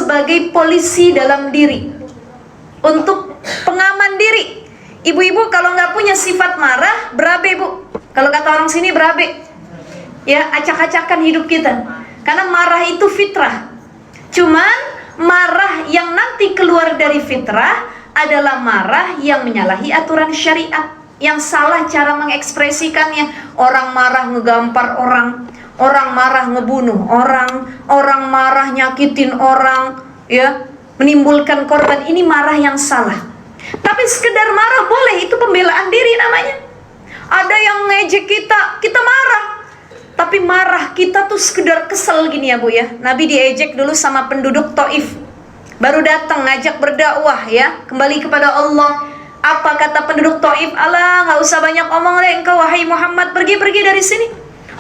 sebagai polisi dalam diri, untuk pengaman diri. Ibu-ibu kalau nggak punya sifat marah, berabe bu. Kalau kata orang sini berabe, ya, acak-acakan hidup kita. Karena marah itu fitrah. Cuman marah yang nanti keluar dari fitrah adalah marah yang menyalahi aturan syariat, yang salah cara mengekspresikannya. Orang marah ngegampar orang, orang marah ngebunuh orang marah nyakitin orang, ya, menimbulkan korban. Ini marah yang salah. Tapi sekedar marah boleh, itu pembelaan diri namanya. Ada yang ngejek kita marah. Tapi marah kita tuh sekedar kesel gini ya bu ya. Nabi diejek dulu sama penduduk Taif. Baru datang ngajak berdakwah ya, kembali kepada Allah. Apa kata penduduk Taif? Alah, nggak usah banyak omong deh engkau wahai Muhammad, pergi dari sini.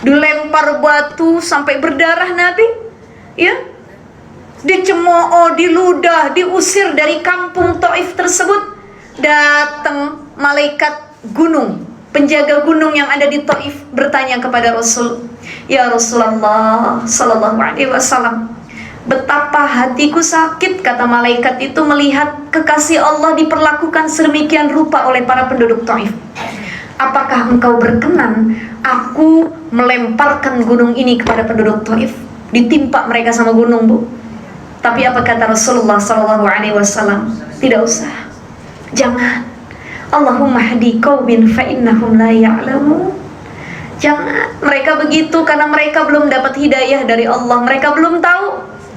Dilempar batu sampai berdarah Nabi. Ya. Dicemooh, diludah, diusir dari kampung Taif tersebut. Datang malaikat gunung, penjaga gunung yang ada di Taif, bertanya kepada Rasul, ya Rasulullah sallallahu alaihi wasallam, betapa hatiku sakit, kata malaikat itu, melihat kekasih Allah diperlakukan sedemikian rupa oleh para penduduk Taif. Apakah engkau berkenan aku melemparkan gunung ini kepada penduduk Taif, ditimpa mereka sama gunung bu? Tapi apa kata Rasulullah sallallahu alaihi wasallam? Tidak usah, jangan. Allahumma hadi qaumin fa innahum la ya'lamun. Jangan. Mereka begitu karena mereka belum dapat hidayah dari Allah. Mereka belum tahu,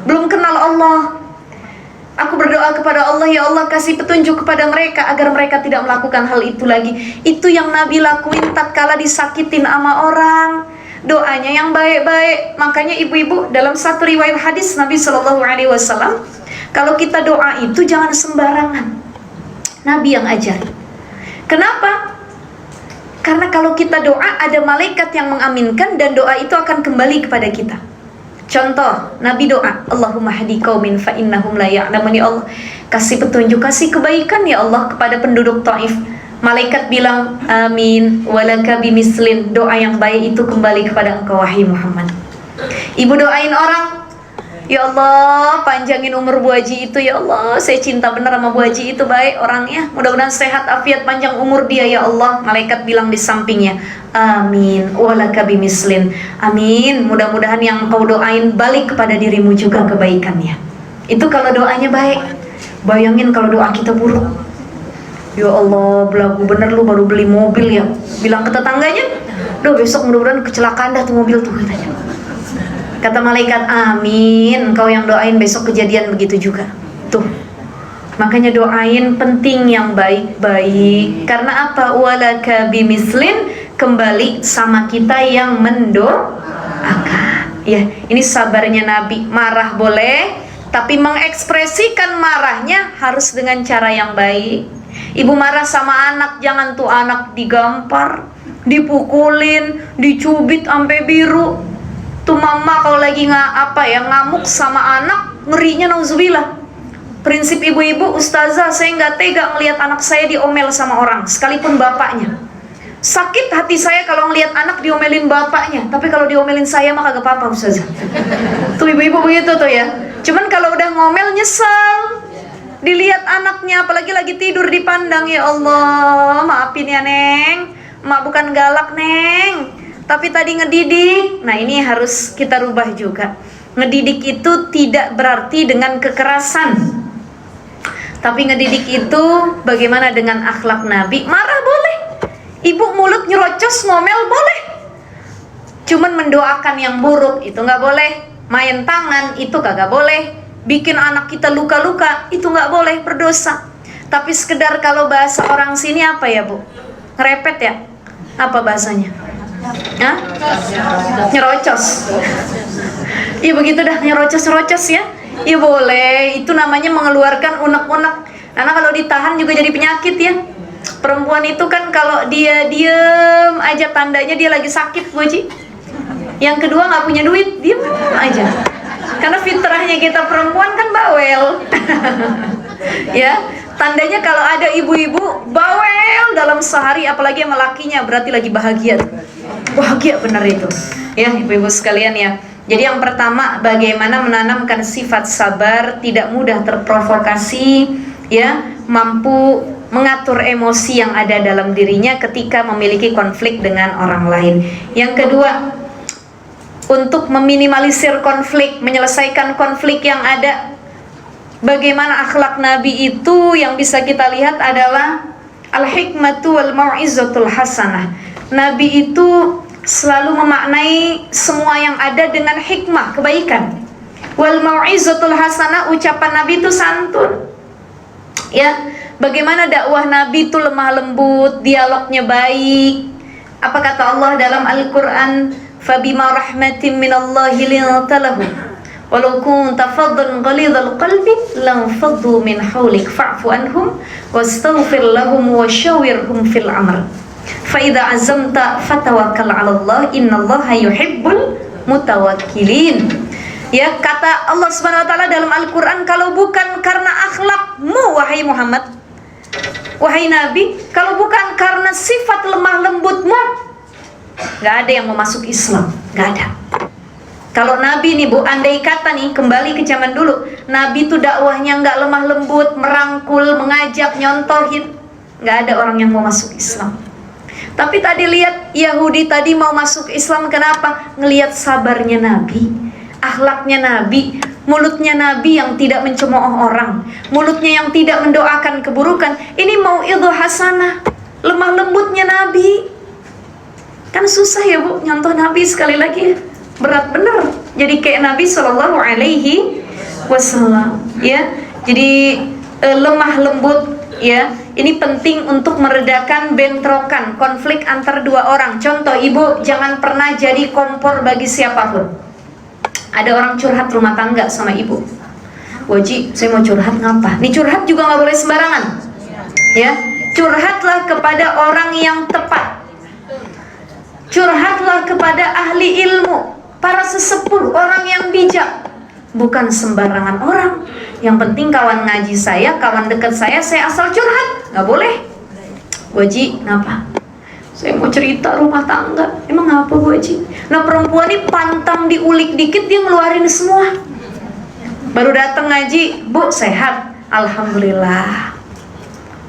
belum kenal Allah. Aku berdoa kepada Allah, ya Allah kasih petunjuk kepada mereka agar mereka tidak melakukan hal itu lagi. Itu yang Nabi lakuin tatkala disakitin sama orang. Doanya yang baik-baik. Makanya ibu-ibu, dalam satu riwayat hadis Nabi Shallallahu Alaihi Wasallam, kalau kita doa itu jangan sembarangan. Nabi yang ajari. Kenapa? Karena kalau kita doa ada malaikat yang mengaminkan dan doa itu akan kembali kepada kita. Contoh, Nabi doa, Allahumma hadi qaumin fa innahum la ya'lamun. Ya Allah, kasih petunjuk, kasih kebaikan ya Allah kepada penduduk Taif. Malaikat bilang, amin, walaka bimislin. Doa yang baik itu kembali kepada engkau wahai Muhammad. Ibu doain orang, ya Allah panjangin umur Bu Haji itu, ya Allah saya cinta benar sama Bu Haji itu, baik orangnya, mudah-mudahan sehat afiat panjang umur dia ya Allah. Malaikat bilang di sampingnya, amin, walaka bimislin. Amin, mudah-mudahan yang kau doain balik kepada dirimu juga kebaikannya. Itu kalau doanya baik. Bayangin kalau doa kita buruk, ya Allah belagu bener lu baru beli mobil ya, bilang ke tetangganya, duh besok mudah-mudahan kecelakaan dah tuh mobil tuh, katanya. Kata malaikat, amin, kau yang doain besok kejadian begitu juga. Tuh, makanya doain penting yang baik-baik. Karena apa? Walaka bimislin, kembali sama kita yang mendoakan. Ya, ini sabarnya Nabi. Marah boleh, tapi mengekspresikan marahnya harus dengan cara yang baik. Ibu marah sama anak, jangan tuh anak digampar, dipukulin, dicubit sampai biru. Tuh mama kalau lagi ngamuk sama anak, ngerinya nauzubillah. Prinsip ibu-ibu, ustazah, saya nggak tega ngelihat anak saya diomel sama orang, sekalipun bapaknya. Sakit hati saya kalau ngelihat anak diomelin bapaknya, tapi kalau diomelin saya mah kagak apa-apa ustazah. Tuh ibu-ibu begitu tuh ya. Cuman kalau udah ngomel nyesel. Dilihat anaknya, apalagi lagi tidur dipandang, ya Allah, maafin ya Neng, mak bukan galak Neng, tapi tadi ngedidik. Nah ini harus kita rubah juga. Ngedidik itu tidak berarti dengan kekerasan, tapi ngedidik itu bagaimana dengan akhlak Nabi. Marah boleh, ibu mulut nyerocos ngomel boleh, cuman mendoakan yang buruk itu nggak boleh. Main tangan itu kagak boleh. Bikin anak kita luka-luka itu nggak boleh, berdosa. Tapi sekedar kalau bahasa orang sini apa ya bu? Ngerepet ya? Apa bahasanya? Hah? Nyerocos. Ya begitu dah, nyerocos-nyerocos ya. Ya boleh, itu namanya mengeluarkan unek-unek. Karena kalau ditahan juga jadi penyakit ya. Perempuan itu kan kalau dia diem aja tandanya dia lagi sakit Bu Haji. Yang kedua nggak punya duit, diem aja. Karena fitrahnya kita perempuan kan bawel. Ya, tandanya kalau ada ibu-ibu bawel dalam sehari, apalagi sama lakinya, berarti lagi bahagia. Bahagia benar itu. Ya, ibu-ibu sekalian ya. Jadi yang pertama, bagaimana menanamkan sifat sabar, tidak mudah terprovokasi, ya, mampu mengatur emosi yang ada dalam dirinya ketika memiliki konflik dengan orang lain. Yang kedua, untuk meminimalisir konflik, menyelesaikan konflik yang ada, bagaimana akhlak Nabi itu yang bisa kita lihat adalah al-hikmatu wal mau'izatul hasanah. Nabi itu selalu memaknai semua yang ada dengan hikmah, kebaikan. Wal mau'izatul hasanah, ucapan Nabi itu santun. Ya, bagaimana dakwah Nabi itu lemah lembut, dialognya baik. Apa kata Allah dalam Al-Qur'an? Fabima rahmatin minallahi linta lahum walau kunta faddan ghalidhal qalbi lam faddu min hawlik fa'fu anhum wastaghfir lahum wasyawirhum fil amr fa idza azamta fatawakkal 'ala Allah innallaha yuhibbul mutawakkilin. Ya, kata Allah Subhanahu wa taala dalam Al-Qur'an, kalau bukan karena akhlakmu wahai Muhammad, wahai Nabi, kalau bukan karena sifat lemah lembutmu, nggak ada yang mau masuk Islam, nggak ada. Kalau Nabi nih Bu, andai kata nih kembali ke zaman dulu, Nabi tuh dakwahnya nggak lemah lembut, merangkul, mengajak, nyontohin, nggak ada orang yang mau masuk Islam. Tapi tadi lihat Yahudi tadi mau masuk Islam, kenapa? Ngelihat sabarnya Nabi, akhlaknya Nabi, mulutnya Nabi yang tidak mencemooh orang, mulutnya yang tidak mendoakan keburukan. Ini mau'idhah hasanah, lemah lembutnya Nabi. Kan susah ya Bu, nyontoh Nabi sekali lagi, berat bener. Jadi kayak Nabi Shallallahu Alaihi Wasallam, ya. Jadi lemah lembut, ya. Ini penting untuk meredakan bentrokan, konflik antar dua orang. Contoh, ibu jangan pernah jadi kompor bagi siapapun. Ada orang curhat rumah tangga sama ibu, Waji, saya mau curhat ngapa? Nih curhat juga nggak boleh sembarangan, ya. Curhatlah kepada orang yang tepat. Curhatlah kepada ahli ilmu, para sesepuh, orang yang bijak, bukan sembarangan orang. Yang penting kawan ngaji saya, kawan dekat saya asal curhat, nggak boleh. Waji, ngapa? Saya mau cerita rumah tangga. Emang apa Bu Haji? Nah, perempuan ini pantang diulik dikit dia ngeluarin semua. Baru datang ngaji, Bu sehat, alhamdulillah.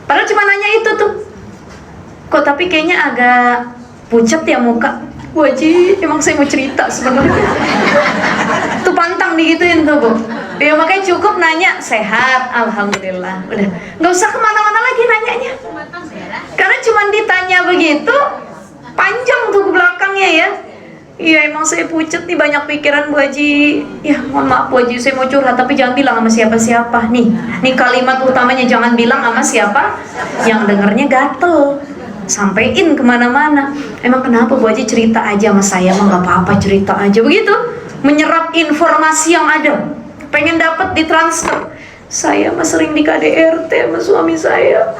Padahal cuma nanya itu tuh. Kok tapi kayaknya agak pucat ya muka. Bu Haji, emang saya mau cerita sebenarnya. Tuh pantang digituin tuh Bu. Ya makanya cukup nanya sehat, alhamdulillah. Udah, nggak usah kemana-mana lagi nanyanya. Karena cuma ditanya begitu, panjang tuh ke belakangnya ya. Iya emang saya pucat nih, banyak pikiran Bu Haji. Ya mohon maaf Bu Haji, saya mau curhat tapi jangan bilang sama siapa-siapa. Nih kalimat utamanya, jangan bilang sama siapa. Yang dengernya gatel, sampein kemana-mana. Emang kenapa Bu Haji? Cerita aja sama saya, mah nggak apa-apa, cerita aja. Begitu, menyerap informasi yang ada, pengen dapat ditransfer. Saya mah sering di KDRT sama suami saya.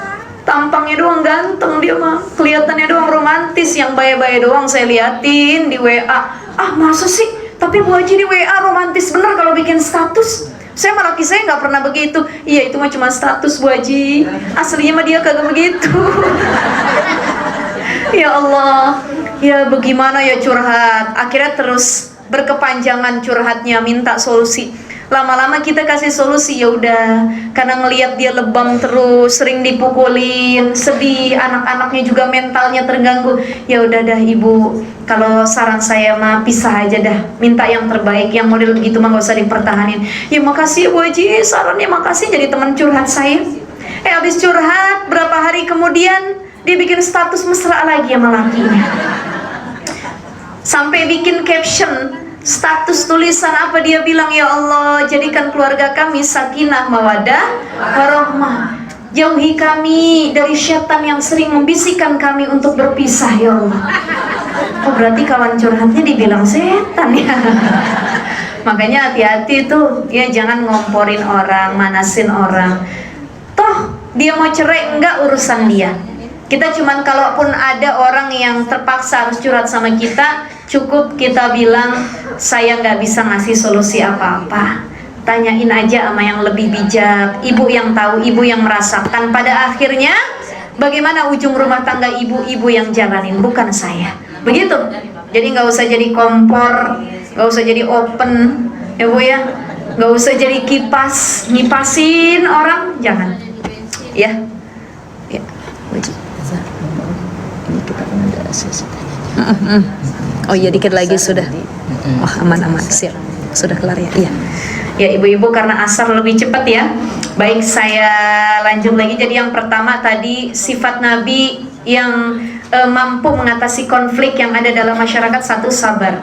Tampangnya doang ganteng dia mah, kelihatannya doang romantis, yang baya-baya doang saya liatin di WA. Ah masa sih? Tapi Bu Haji di WA romantis bener kalau bikin status. Saya sama laki saya nggak pernah begitu. Iya itu mah cuma status Bu Haji, aslinya mah dia kagak begitu. Ya Allah, ya bagaimana ya curhat. Akhirnya terus berkepanjangan curhatnya, minta solusi. Lama-lama kita kasih solusi, ya udah, karena ngelihat dia lebam terus, sering dipukulin, sedih, anak-anaknya juga mentalnya terganggu. Ya udah dah Ibu, kalau saran saya mah pisah aja dah, minta yang terbaik, yang model begitu mah gak usah dipertahanin. Ya makasih Bu Haji, sarannya makasih, jadi teman curhat saya. Habis curhat, berapa hari kemudian dia bikin status mesra lagi sama lakinya. Sampai bikin caption, status tulisan apa dia bilang, ya Allah jadikan keluarga kami sakinah mawaddah warahmah, jauhi kami dari syaitan yang sering membisikkan kami untuk berpisah ya Allah. Oh berarti kawan curhatnya dibilang setan ya. Makanya hati-hati tuh ya, jangan ngomporin orang, manasin orang. Toh dia mau cerai enggak, urusan dia. Kita cuman kalaupun ada orang yang terpaksa harus curhat sama kita, cukup kita bilang, saya nggak bisa ngasih solusi apa-apa. Tanyain aja sama yang lebih bijak, ibu yang tahu, ibu yang merasakan. Pada akhirnya, bagaimana ujung rumah tangga ibu yang jalanin, bukan saya. Begitu. Jadi nggak usah jadi kompor, nggak usah jadi open, ya Bu ya. Nggak usah jadi kipas, ngipasin orang, jangan. Ya. Ya. Ini kita kan ada sesi tanya. Oh iya, dikit lagi sudah. Oh, aman-aman, siap. Sudah kelar ya? Iya. Ya ibu-ibu, karena asar lebih cepat ya. Baik, saya lanjut lagi. Jadi yang pertama tadi, sifat Nabi yang mampu mengatasi konflik yang ada dalam masyarakat. Satu, sabar.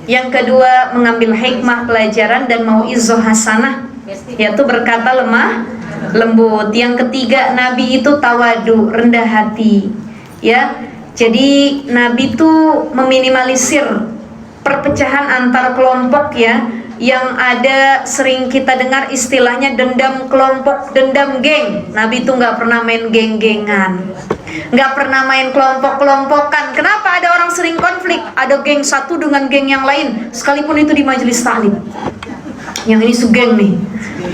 Yang kedua, mengambil hikmah pelajaran dan mauizah hasanah, yaitu berkata lemah lembut. Yang ketiga, Nabi itu tawadu, rendah hati. Ya, jadi Nabi itu meminimalisir perpecahan antar kelompok ya, yang ada sering kita dengar istilahnya dendam kelompok, dendam geng. Nabi itu nggak pernah main geng-gengan, nggak pernah main kelompok-kelompokan. Kenapa ada orang sering konflik? Ada geng satu dengan geng yang lain, sekalipun itu di majelis taklim. Yang ini segeng nih,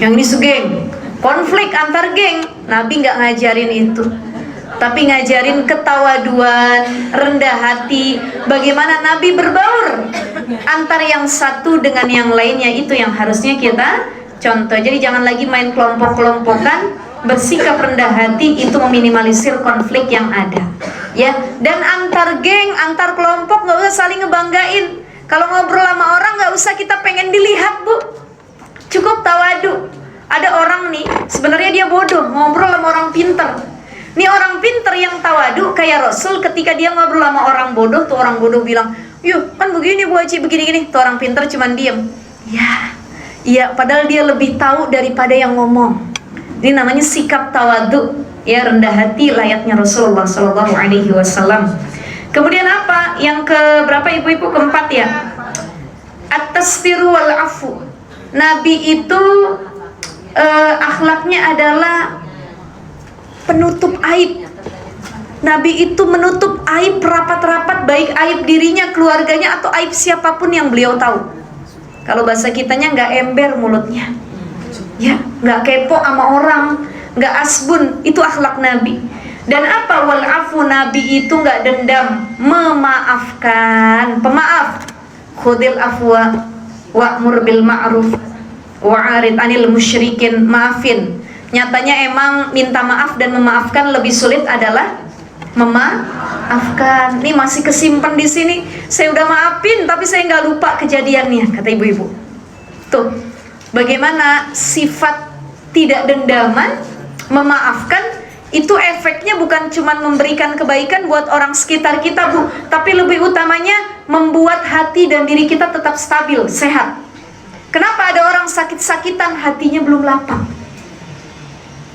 yang ini segeng. Konflik antar geng, Nabi nggak ngajarin itu, tapi ngajarin ketawaduan, rendah hati. Bagaimana Nabi berbaur antar yang satu dengan yang lainnya, itu yang harusnya kita contoh. Jadi jangan lagi main kelompok-kelompokan, bersikap rendah hati, itu meminimalisir konflik yang ada. Ya, dan antar geng, antar kelompok nggak usah saling ngebanggain. Kalau ngobrol sama orang nggak usah kita pengen dilihat, Bu. Cukup tawadu. Ada orang nih, sebenarnya dia bodoh, ngobrol sama orang pinter. Nih orang pinter yang tawadu kayak Rasul, ketika dia ngobrol sama orang bodoh, tuh orang bodoh bilang, "Yuk, kan begini Bu Haji, begini-gini." Tuh orang pinter cuman diem. Ya, iya, padahal dia lebih tahu daripada yang ngomong. Ini namanya sikap tawadu, ya, rendah hati layaknya Rasulullah Shallallahu Alaihi Wasallam. Kemudian apa? Yang ke berapa ibu-ibu? Keempat ya. At-tasfiru wal afu. Nabi itu akhlaknya adalah penutup aib. Nabi itu menutup aib rapat-rapat, baik aib dirinya, keluarganya, atau aib siapapun yang beliau tahu. Kalau bahasa kitanya nggak ember mulutnya, ya, nggak kepo sama orang, nggak asbun. Itu akhlak Nabi. Dan apa? Wal afu, Nabi itu nggak dendam, memaafkan, pemaaf. Khudil afwa wa'mur bil ma'ruf wa'arid anil musyrikin. Maafin. Nyatanya emang minta maaf dan memaafkan lebih sulit adalah memaafkan. Ini masih kesimpan di sini. Saya udah maafin tapi saya nggak lupa kejadiannya, kata ibu-ibu. Tuh, bagaimana sifat tidak dendaman, memaafkan, itu efeknya bukan cuma memberikan kebaikan buat orang sekitar kita, Bu, tapi lebih utamanya membuat hati dan diri kita tetap stabil, sehat. Kenapa ada orang sakit-sakitan hatinya belum lapang?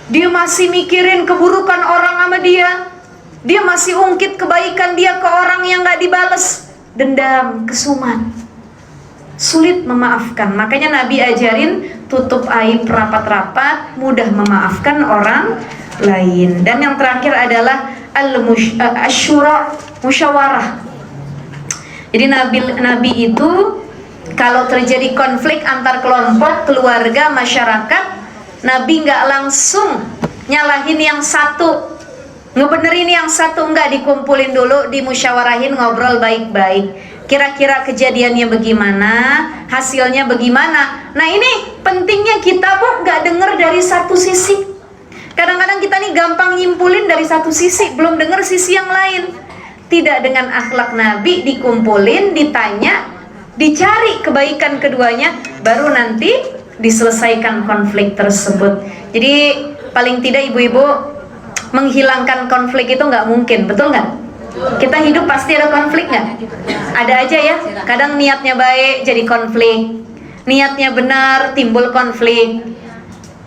Dia masih mikirin keburukan orang sama dia. Dia masih ungkit kebaikan dia ke orang yang gak dibales. Dendam, kesumat, sulit memaafkan. Makanya Nabi ajarin tutup aib rapat-rapat, mudah memaafkan orang lain. Dan yang terakhir adalah al-syura, musyawarah. Jadi Nabi itu kalau terjadi konflik antar kelompok, keluarga, masyarakat, Nabi nggak langsung nyalahin yang satu, ngebenerin yang satu, nggak, dikumpulin dulu, dimusyawarahin, ngobrol baik-baik. Kira-kira kejadiannya bagaimana, hasilnya bagaimana. Nah ini pentingnya kita, Bu, nggak denger dari satu sisi. Kadang-kadang kita nih gampang nyimpulin dari satu sisi, belum denger sisi yang lain. Tidak, dengan akhlak Nabi dikumpulin, ditanya, dicari kebaikan keduanya, baru nanti diselesaikan konflik tersebut. Jadi paling tidak ibu-ibu, menghilangkan konflik itu nggak mungkin, betul nggak? Kita hidup pasti ada konflik nggak? Ada aja ya. Kadang niatnya baik jadi konflik, niatnya benar timbul konflik.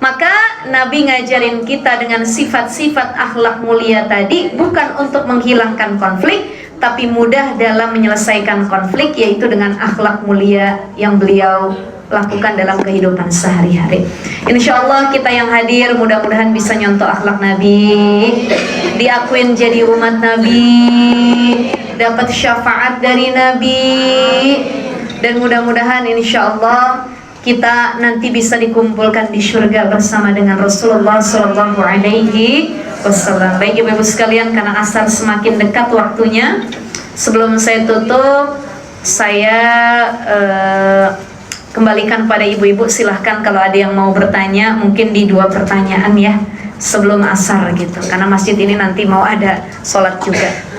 Maka Nabi ngajarin kita dengan sifat-sifat akhlak mulia tadi bukan untuk menghilangkan konflik, tapi mudah dalam menyelesaikan konflik, yaitu dengan akhlak mulia yang beliau lakukan dalam kehidupan sehari-hari. Insya Allah kita yang hadir mudah-mudahan bisa nyontoh akhlak Nabi, diakuin jadi umat Nabi, dapat syafaat dari Nabi, dan mudah-mudahan insya Allah kita nanti bisa dikumpulkan di surga bersama dengan Rasulullah Sallallahu Alaihi Wasallam. Baik ibu-ibu sekalian, karena asar semakin dekat waktunya, sebelum saya tutup, saya kembalikan pada ibu-ibu, silahkan kalau ada yang mau bertanya, mungkin di 2 pertanyaan ya sebelum asar gitu, karena masjid ini nanti mau ada sholat juga.